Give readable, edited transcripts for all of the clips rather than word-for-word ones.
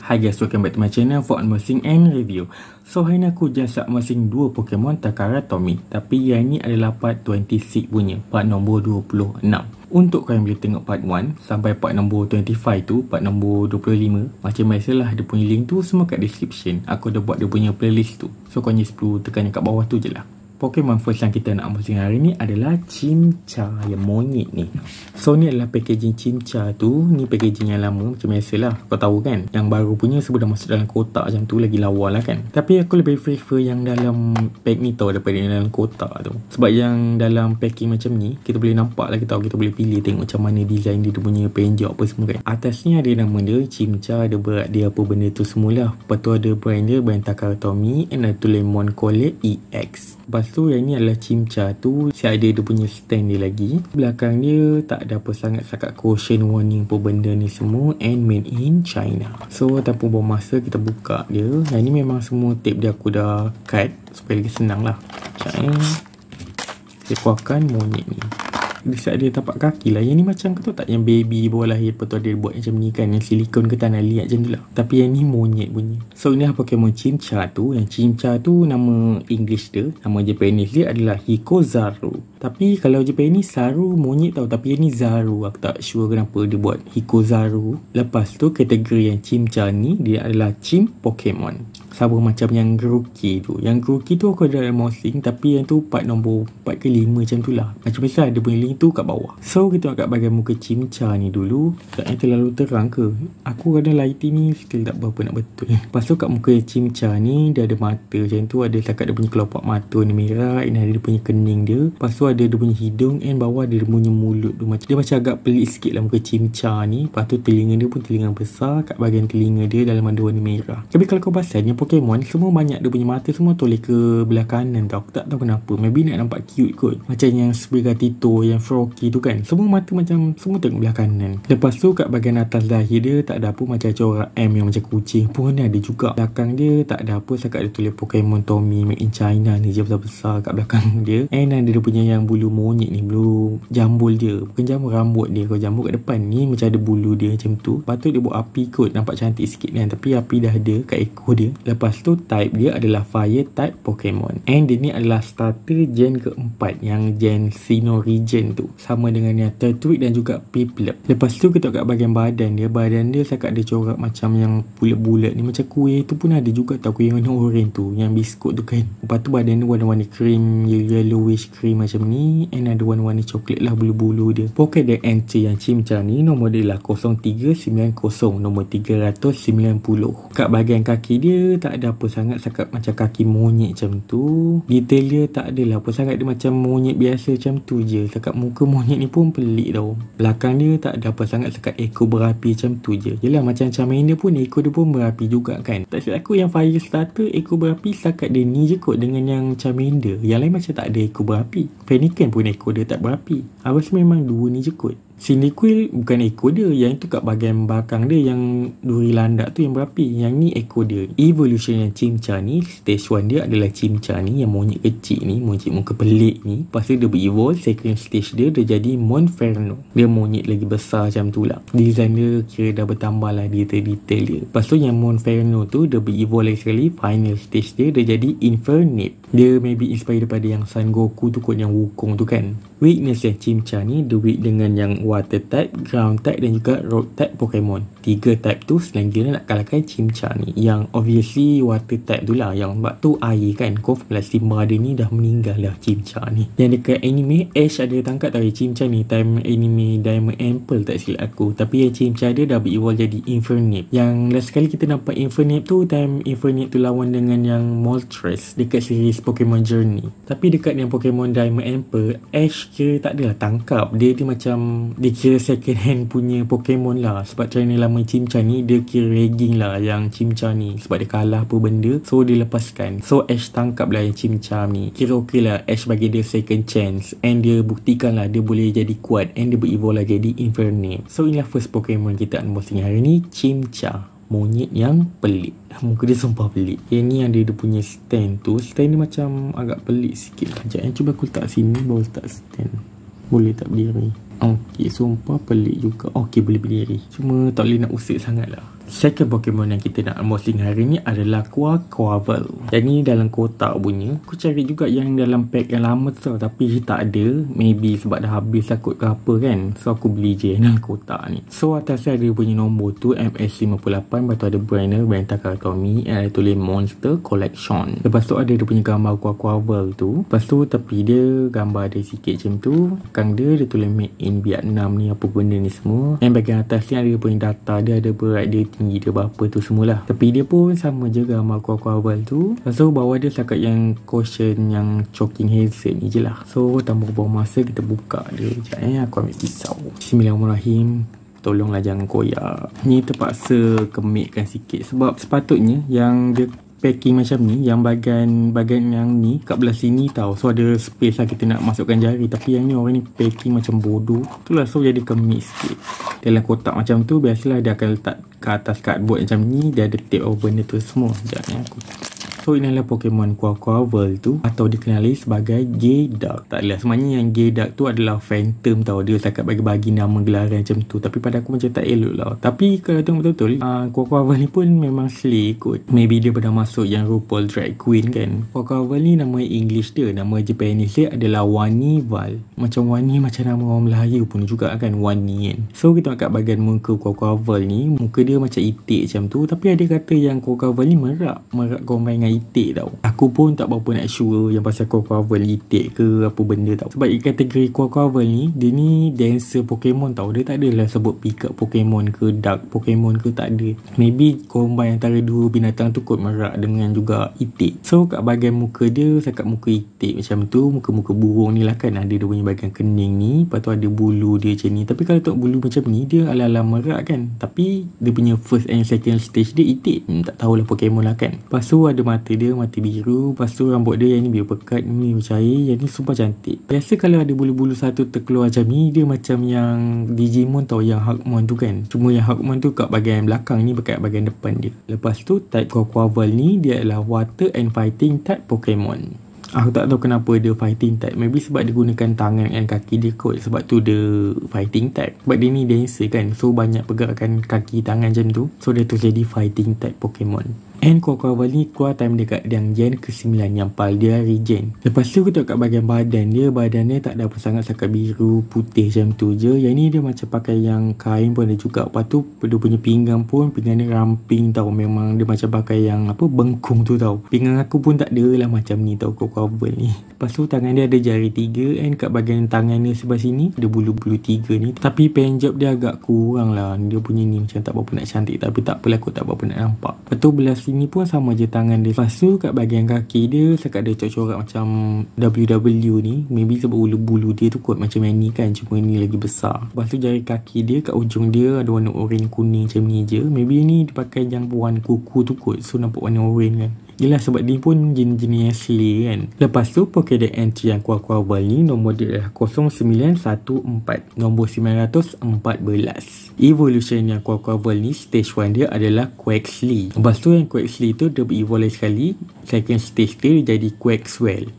Hi guys, welcome back to my channel for unboxing and review. So hari ni aku just unboxing dua Pokemon Takara Tomy. Tapi yang ni adalah part 26 punya, part nombor 26. Untuk korang boleh tengok part 1 sampai part nombor 25 tu, part nombor 25. Macam biasalah, dia punya link tu semua kat description. Aku dah buat dia punya playlist tu. So korang just perlu tekan yang kat bawah tu je lah. Pokemon first yang kita nak unboxing hari ni adalah Chimchar, yang monyet ni. So ni adalah packaging Chimchar tu. Ni packaging yang lama macam biasalah, kau tahu kan. Yang baru punya sebab dah masuk dalam kotak macam tu, lagi lawa lah kan. Tapi aku lebih prefer yang dalam pack ni tau, daripada yang dalam kotak tu. Sebab yang dalam packing macam ni, kita boleh nampak lah, kita tahu, kita boleh pilih tengok macam mana design dia, dia punya penjok apa semua kan. Atas ni ada nama dia Chimchar, ada berat dia apa benda tu semualah. Lepas tu ada brand dia, brand Takara Tomy, and ada tu Lemon Colet EX. Lepas tu yang ni adalah Chimchar tu, si ada dia punya stand dia lagi. Belakang dia tak ada apa sangat, setakat caution warning apa benda ni semua, and made in China. So tanpa buang masa, kita buka dia. Yang ni memang semua tape dia aku dah cut supaya lagi senang lah. Saya keluarkan monyet ni. Di saat dia tapak kaki lah. Yang ni macam kau tahu tak, yang baby baru lahir lepas tu ada buat macam ni kan, yang silikon ke tanah liat macam tu lah. Tapi yang ni monyet punya. So ini lah Pokemon Chimchar tu. Yang Chimchar tu nama English dia, nama Japanese dia adalah Hikozaru. Tapi kalau Japanese Saru monyet tau, tapi yang ni Zaru. Aku tak sure kenapa dia buat Hikozaru. Lepas tu kategori yang Chimchar ni, dia adalah Chim Pokemon. Sama macam yang Grookey tu. Yang Grookey tu aku ada unboxing, tapi yang tu part nombor 4 ke 5 macam tu lah. Macam biasa ada punya link tu kat bawah. So kita tengok kat bahagian muka Chimchar ni dulu. Tak yang terlalu terang ke? Aku kadang lighting ni still tak berapa nak betul. Lepas tu kat muka Chimchar ni, dia ada mata macam tu. Ada setakat dia punya kelopak mata ni merah, and ada dia punya kening dia. Lepas tu ada dia punya hidung, and bawah ada dia punya mulut tu. Dia macam agak pelik sikit lah muka Chimchar ni. Lepas tu telinga dia pun telinga besar. Kat bahagian telinga dia dalam ada warna merah. Tapi kalau kau perasan, Pokemon semua banyak dia punya mata semua toleh ke belah kanan tau. Aku tak tahu kenapa. Maybe nak nampak cute kot. Macam yang Sprigatito, yang Froakie tu kan. Semua mata macam semua tengok belah kanan. Lepas tu kat bahagian atas dahi dia tak ada apa macam corak M yang macam kucing pun ada juga. Belakang dia tak ada apa, setakat dia tulis Pokemon Tomy made in China ni je besar-besar kat belakang dia. And ada dia punya yang bulu monyet ni, bulu jambul dia. Bukan jambul, rambut dia. Kalau jambul kat depan ni macam ada bulu dia macam tu. Patut dia buat api kot, nampak cantik sikit kan. Tapi api dah ada kat ekor dia. Lepas tu type dia adalah fire type Pokemon. And dia ni adalah starter gen keempat, yang gen Sinnoh region tu. Sama dengan yang Turtwig dan juga Piplup. Lepas tu kita kat bahagian badan dia. Badan dia setakat dia corak macam yang bulat-bulat ni, macam kuih tu pun ada juga tau. Kuih warna orange tu, yang biskut tu kan. Lepas tu badan dia warna-warna cream, yellowish cream macam ni. And ada warna-warna coklat lah bulu-bulu dia. Pokemon entry yang Chimchar ni, nombor dia lah 0390, nombor 390. Kat bahagian kaki dia tak ada apa sangat, setakat macam kaki monyet macam tu. Detail dia tak adalah apa sangat, dia macam monyet biasa macam tu je. Setakat muka monyet ni pun pelik tau. Belakang dia tak ada apa sangat, setakat ekor berapi macam tu je. Yelah macam Charmander pun ekor dia pun berapi juga kan. Tak silap aku yang fire starter ekor berapi setakat dia ni je kot dengan yang Charmander. Yang lain macam tak ada ekor berapi. Fennekin pun ekor dia tak berapi. Aku rasa memang dua ni je kot. Cyndaquil bukan ekor dia, yang itu kat bahagian belakang dia yang duri landak tu yang berapi. Yang ni ekor dia. Evolution yang Chimchar ni, stage 1 dia adalah Chimchar ni, yang monyet kecil ni, monyet muka pelik ni. Lepas tu dia berevolve, second stage dia jadi Monferno. Dia monyet lagi besar macam tu lah. Design dia kira dah bertambah lah detail-detail dia. Lepas tu yang Monferno tu dia berevolve lagi sekali, final stage dia jadi Infernape. Dia maybe inspired daripada yang Son Goku tu kot, yang Wukong tu kan. Weakness yang Chimchar ni, dia weak dengan yang water type, ground type dan juga rock type Pokemon. 3 type tu selain gila nak kalahkan Chimchar ni. Yang obviously water type tu lah, yang sebab tu air kan. Confirm lah Simba dia ni dah meninggal lah Chimchar ni. Yang dekat anime Ash ada tangkap tau Chimchar ni, time anime Diamond and Pearl tak silap aku. Tapi yang Chimchar dia dah evolve jadi Infernape. Yang last kali kita nampak Infernape tu, time Infernape tu lawan dengan yang Moltres dekat series Pokemon Journey. Tapi dekat yang Pokemon Diamond and Pearl, Ash kira tak adalah tangkap. Dia macam, dia kira second hand punya Pokemon lah. Sebab trainer lama Chimchar ni, dia kira ragging lah yang Chimchar ni. Sebab dia kalah apa benda, so dia lepaskan. So Ash tangkap lah yang Chimchar ni. Kira okey lah, Ash bagi dia second chance. And dia buktikan lah dia boleh jadi kuat. And dia berevolve lah jadi Infernape. So inilah first Pokemon kita unboxing hari ni, Chimchar. Monyet yang pelik. Muka dia sumpah pelik. Yang ni ada dia punya stand tu. Stand ni macam agak pelik sikit lah. Sekejap, cuba aku letak sini baru letak stand. Boleh tak berdiri? Okey, sumpah pelik juga. Okey, boleh berdiri. Cuma tak boleh nak usik sangat lah. Second Pokemon yang kita nak unboxing hari ni adalah Quaquaval. Jadi dalam kotak punya, aku cari juga yang dalam pack yang lama tu tapi tak ada. Maybe sebab dah habis lah kot ke apa kan. So aku beli je dalam kotak ni. So atas ada punya nombor tu MS58. Lepas tu ada banner Benta Karatomi, ada tulis Monster Collection. Lepas tu ada dia punya gambar Quaquaval tu. Lepas tu tepi dia gambar dia sikit macam tu. Belakang dia tulis Made in Vietnam ni, apa benda ni semua. Yang bahagian atas ni ada dia punya data dia, ada berat dia, tinggi dia berapa tu semualah. Tapi dia pun sama je gambar Quaquaval tu. Lepas tu bawah dia setakat yang caution yang choking hazard ni je lah. So tanpa buang masa kita buka dia. Sekejap aku ambil pisau. Bismillahirrahmanirrahim. Tolonglah jangan koyak. Ni terpaksa kemikkan sikit sebab sepatutnya yang dia packing macam ni, yang bahagian yang ni kat belah sini tau. So ada space lah kita nak masukkan jari. Tapi yang ni orang ni packing macam bodoh. Itulah so jadi kemik sikit. Dalam kotak macam tu biasalah dia akan letak ke atas cardboard macam ni. Dia ada tape over benda tu semua. Sekejap ni aku. So inilah Pokemon Quaquaval tu, atau dikenali sebagai Geoduck. Tak adalah, sebenarnya yang Geoduck tu adalah Phantom tau. Dia setakat bagi nama gelaran macam tu. Tapi pada aku macam tak elok lah. Tapi kalau tengok betul-betul Quaquaval ni pun memang slay kot. Maybe dia pernah masuk yang RuPaul Drag Queen kan. Quaquaval ni nama English dia, nama Japanese dia adalah Wanival. Macam Wani macam nama orang Melayu pun juga kan, Wani kan. So kita tengok kat bahagian muka Quaquaval ni, muka dia macam itik macam tu. Tapi ada kata yang Quaquaval ni merak combine dengan itik tau. Aku pun tak berapa nak sure yang pasal Quaquaval itik ke apa benda tau. Sebab kategori Quaquaval ni, dia ni dancer Pokemon tau. Dia tak adalah sebut pick up Pokemon ke dark Pokemon ke, tak ada. Maybe combine antara dua binatang tu kot, merak dengan juga itik. So kat bahagian muka dia, sekat muka itik macam tu, muka-muka burung ni lah kan. Ada dia punya bahagian kening ni, lepas tu ada bulu dia macam ni. Tapi kalau tengok bulu macam ni, dia ala-ala merak kan. Tapi dia punya first and second stage dia itik. Tak tahulah Pokemon lah kan. Lepas tu ada mata dia, mata biru. Lepas tu rambut dia yang ni biru pekat, ni bercair. Yang ni sumpah cantik. Biasa kalau ada bulu-bulu satu terkeluar macam ni, dia macam yang Digimon tau, yang Hakmon tu kan. Cuma yang Hakmon tu kat bahagian belakang ni, kat bahagian depan dia. Lepas tu type Quaquaval ni, dia adalah Water and Fighting type Pokemon. Aku tak tahu kenapa dia fighting type. Maybe sebab dia gunakan tangan dan kaki dia kot. Sebab tu dia fighting type. Sebab dia ni dancer kan. So banyak pergerakan kaki tangan macam tu. So dia tu jadi fighting type Pokemon. And Quaquaval ni keluar time dekat yang gen ke-9 yang Paldea Regen. Lepas tu kita kat bahagian badan dia. Badan dia tak ada apa sangat, sekat biru putih macam tu je. Yang ni dia macam pakai yang kain pun ada juga. Lepas tu dia punya pinggang pun, pinggang dia ramping tau. Memang dia macam pakai yang apa, bengkung tu tau. Pinggang aku pun tak ada lah macam ni tau Quaquaval ni. Lepas tu tangan dia ada jari 3. And kat bahagian tangan dia sebelah sini ada bulu-bulu 3 ni. Tapi pen job dia agak kurang lah. Dia punya ni macam tak berapa nak cantik. Tapi tak apalah, aku tak berapa nak nampak. Lepas tu belah sini pun sama je tangan dia. Lepas tu kat bahagian kaki dia, sekat dia corak-corak macam WW ni. Maybe sebab bulu-bulu dia tu kot macam yang ni kan. Cuma ni lagi besar. Lepas tu jari kaki dia kat ujung dia ada warna oren kuning macam ni je. Maybe ni dia pakai yang warna kuku tu kot. So nampak warna oren kan. Yelah sebab dia pun jenis-jenis yang slay kan. Lepas tu Pokédex entry yang Quaquaval ni, nombor dia adalah 0914. Nombor 914. Evolution yang Quaquaval ni, stage 1 dia adalah Quaxly. Lepas tu yang Quaxly tu dia berevolve sekali. Second stage dia jadi Quaxwell.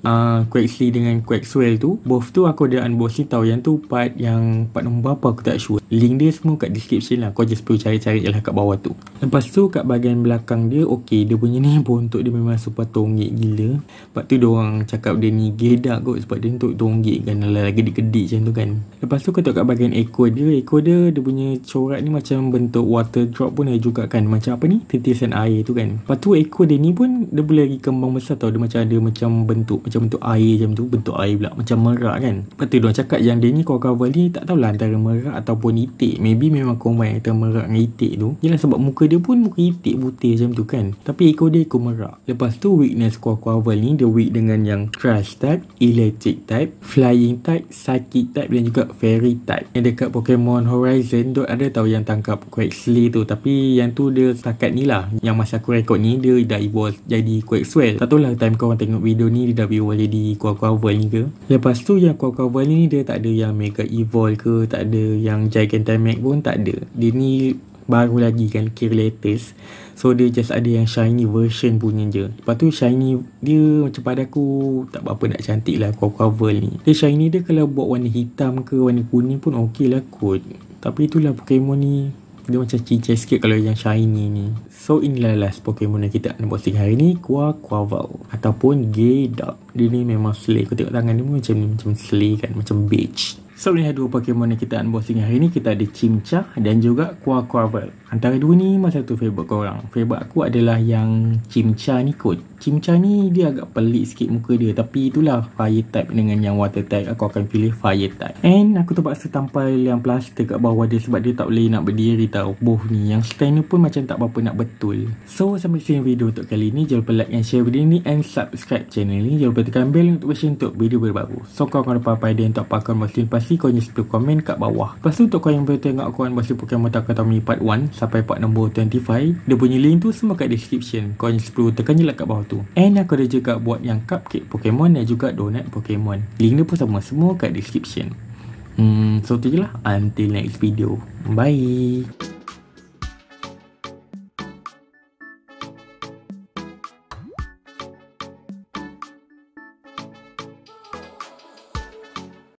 Quaxly dengan Quaxwell tu, both tu aku ada unboxing tau. Yang tu part nombor apa aku tak sure. Link dia semua kat description lah. Kau just perlu cari-cari je lah kat bawah tu. Lepas tu kat bahagian belakang dia, okay, dia punya ni bontot dia memang super tonggik gila. Lepas tu diorang cakap dia ni Geoduck kot. Sebab dia untuk tonggik kan, lagi gedik-gedik macam tu kan. Lepas tu kau tengok kat bahagian ekor dia. Ekor dia punya corak ni macam bentuk water drop pun ada juga kan. Macam apa ni, titisan air tu kan. Lepas tu ekor dia ni pun dia boleh lagi kembang besar tau. Dia macam ada macam bentuk air macam tu. Bentuk air pula macam merak kan. Lepas tu diorang cakap yang dia ni Quaquaval ni tak tahulah antara merak ataupun itik. Maybe memang combine antara merak dengan itik tu. Yelah sebab muka dia pun muka itik putih macam tu kan. Tapi ekor dia ekor merak. Lepas tu weakness Quaquaval ni, dia weak dengan yang Crush type, Electric type, Flying type, Psychic type dan juga Fairy type. Yang dekat Pokemon Horizon tu ada tahu yang tangkap Quaxly tu. Tapi yang tu dia setakat ni lah. Yang masa aku rekod ni dia dah evolve jadi Quaxwell. Tak tahu lah time korang tengok video ni dia dah evolve jadi Quaquaval ni ke. Lepas tu yang Quaquaval ni dia tak ada yang Mega Evolve ke, tak ada yang Gigantamax pun tak ada. Dia ni baru lagi kan, kira latest. So dia just ada yang shiny version punya je. Lepas tu shiny dia macam pada aku tak berapa nak cantik lah Quaquaval ni. Dia shiny dia kalau buat warna hitam ke warna kuning pun okey lah kot. Tapi itulah Pokemon ni Dia macam cincai sikit kalau yang shiny ni. So inilah last Pokemon yang kita unboxing hari ni, Quaquaval ataupun Geoduck. Dia ni memang slay. Kau tengok tangan dia macam slay kan, macam beige. So ni ada dua Pokemon yang kita unboxing hari ni. Kita ada Chimchar dan juga Quaquaval. Antara dua ni mana satu favourite korang? Favourite aku adalah yang Chimchar ni kot. Chimchar ni dia agak pelik sikit muka dia, tapi itulah fire type dengan yang water type. Aku akan pilih fire type. And aku terpaksa tampal yang plaster kat bawah dia sebab dia tak boleh nak berdiri tau. Both ni, yang stand ni pun macam tak berapa nak betul. So sampai sini video untuk kali ni. Jangan lupa like and share video ni and subscribe channel ni. Jangan lupa tekan bell notification untuk video baru. So kalau korang ada apa-apa idea untuk apa akun unboxing, pasti korang just komen kat bawah. Lepas tu untuk korang yang boleh tengok aku unboxing Pokemon Takatomi part 1 sampai part nombor 25, dia punya link tu semua kat description. Korang just perlu tekan je lah kat bawah tu. And aku ada juga buat yang cupcake Pokemon dan juga donut Pokemon. Link dia pun sama, semua kat description. So tu je lah. Until next video. Bye.